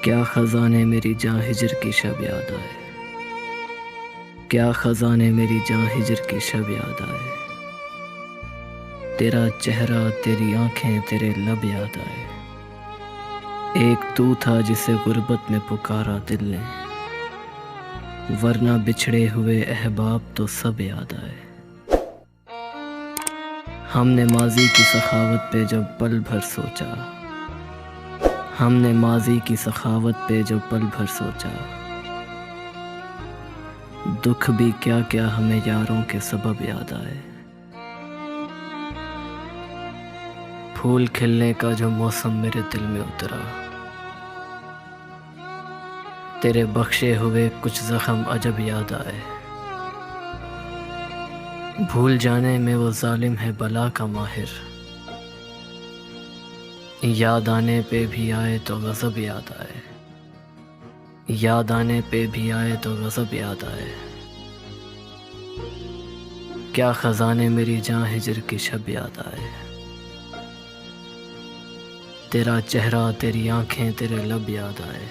کیا خزانے میری جاں ہجر کی شب یاد آئے، کیا خزانے میری جاں ہجر کی شب یاد آئے، تیرا چہرہ تیری آنکھیں تیرے لب یاد آئے، ایک تو تھا جسے غربت میں پکارا دل نے، ورنہ بچھڑے ہوئے احباب تو سب یاد آئے۔ ہم نے ماضی کی سخاوت پہ جب پل بھر سوچا، ہم نے ماضی کی سخاوت پہ جو پل بھر سوچا، دکھ بھی کیا کیا ہمیں یاروں کے سبب یاد آئے۔ پھول کھلنے کا جو موسم میرے دل میں اترا، تیرے بخشے ہوئے کچھ زخم عجب یاد آئے۔ بھول جانے میں وہ ظالم ہے بلا کا ماہر، یاد آنے پہ بھی آئے تو غضب یاد آئے، یاد آنے پہ بھی آئے تو غضب یاد آئے۔ کیا خزانے میری جاں ہجر کی شب یاد آئے، تیرا چہرہ تیری آنکھیں تیرے لب یاد آئے۔